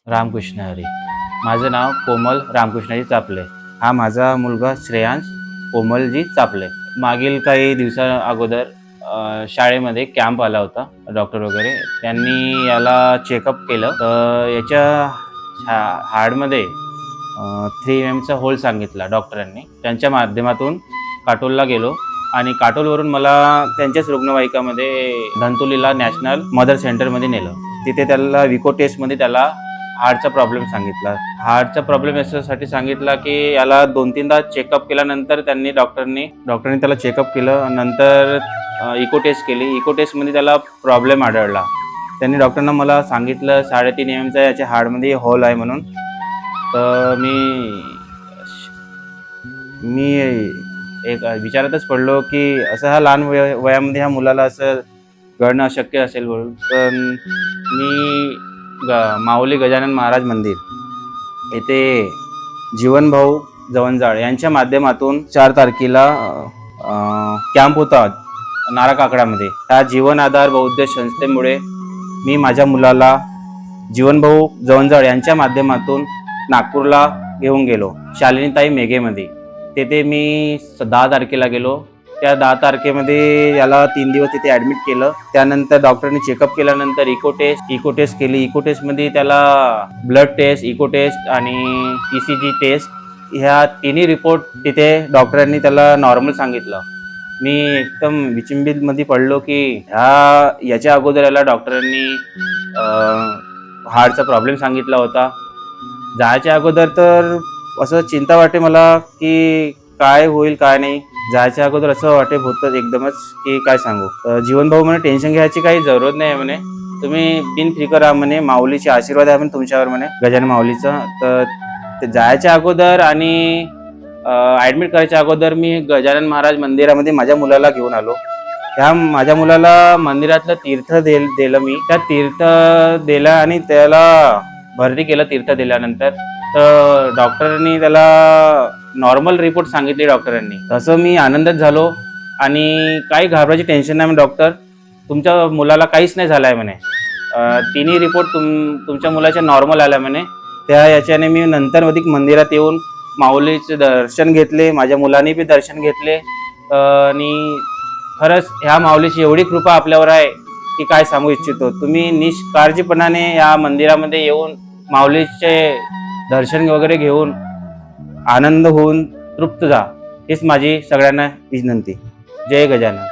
रामकृष्ण हरी. माझं नाव कोमल रामकृष्णाजी चापले. हा माझा मुलगा श्रेयांश कोमलजी चापले. मागील काही दिवसा अगोदर शाळेमध्ये कॅम्प आला होता, डॉक्टर वगैरे त्यांनी याला चेकअप केलं. तर याच्या हार्टमध्ये 3 mm चा होल सांगितला डॉक्टरांनी. त्यांच्या माध्यमातून काटोलला गेलो आणि काटोलवरून मला त्यांच्याच रुग्णवाहिकामध्ये धंतोलीला नॅशनल मदर सेंटरमध्ये नेलं. तिथे त्याला विको टेस्टमध्ये त्याला हार्टचा प्रॉब्लेम सांगितला. हार्टचा प्रॉब्लेम याच्यासाठी सांगितला की याला 2-3दा चेकअप केल्यानंतर डॉक्टरांनी त्याला चेकअप केलं. नंतर इको टेस्ट केली. इको टेस्टमध्ये त्याला प्रॉब्लेम आढळला. त्यांनी डॉक्टरांना मला सांगितलं 3.5 mm चा याच्या हार्टमध्ये होल आहे म्हणून. तर मी एक विचारातच पडलो की असं हा लहान वयामध्ये ह्या मुलाला असं घडणं अशक्य असेल म्हणून. तर मी माऊली गजानन महाराज मंदिर येथे जीवनभाऊ जवंजाळ यांच्या माध्यमातून 4 तारखेला कॅम्प होता नाराकाकडामध्ये. त्या जीवन आधार बौद्ध संस्थेमुळे मी माझ्या मुलाला जीवनभाऊ जवंजाळ यांच्या माध्यमातून नागपूरला घेऊन गेलो, शालिनीताई मेघेमध्ये. तेथे मी 10 तारखेला गेलो. त्या 10 तारखेमध्ये याला 3 दिवस तिथे ॲडमिट केलं. त्यानंतर डॉक्टरने चेकअप केल्यानंतर इको टेस्ट केली. इको टेस्टमध्ये त्याला ब्लड टेस्ट, इको टेस्ट आणि ECG टेस्ट ह्या तिन्ही रिपोर्ट तिथे डॉक्टरांनी त्याला नॉर्मल सांगितलं. मी एकदम विचिंबितमध्ये पडलो की याच्या अगोदर याला डॉक्टरांनी हार्टचा प्रॉब्लेम सांगितला होता. जायच्या अगोदर तर असं चिंता वाटे मला की काय होईल काय नाही. जायच्या अगोदर असं वाटे होतं एकदमच की काय सांगू. जीवनभाऊ म्हणे टेन्शन घ्यायची काही जरूरत नाही आहे म्हणे, तुम्ही बिनफिकर राहा म्हणे, माऊलीचे आशीर्वाद आहे म्हणे तुमच्यावर म्हणे, गजानन माऊलीचा. तर जायच्या अगोदर आणि ॲडमिट करायच्या अगोदर मी गजानन महाराज मंदिरामध्ये माझ्या मुलाला घेऊन आलो. ह्या माझ्या मुलाला मंदिरातलं तीर्थ दिलं मी. त्या तीर्थ दिलं आणि त्याला भरती केलं. तीर्थ दिल्यानंतर तर डॉक्टरांनी त्याला नॉर्मल रिपोर्ट सांगितले डॉक्टरांनी. तसं मी आनंदित झालो आणि काही घाबरायची टेन्शन नाही. डॉक्टर तुमच्या मुलाला काहीच नाही झालं आहे म्हणे, तिन्ही रिपोर्ट तुमच्या मुलाच्या नॉर्मल आल्या म्हणे. त्या याच्याने मी नंतर अधिक मंदिरात येऊन माऊलीचे दर्शन घेतले, माझ्या मुलांनी बी दर्शन घेतले. आणि खरंच ह्या माऊलीची एवढी कृपा आपल्यावर आहे की काय सांगू इच्छितो. तुम्ही निष्काळजीपणाने या मंदिरामध्ये येऊन माऊलीचे दर्शन वगैरे घेऊन आनंद होऊन तृप्त जा, हीच माझी सगळ्यांना विनंती. जय गजानन.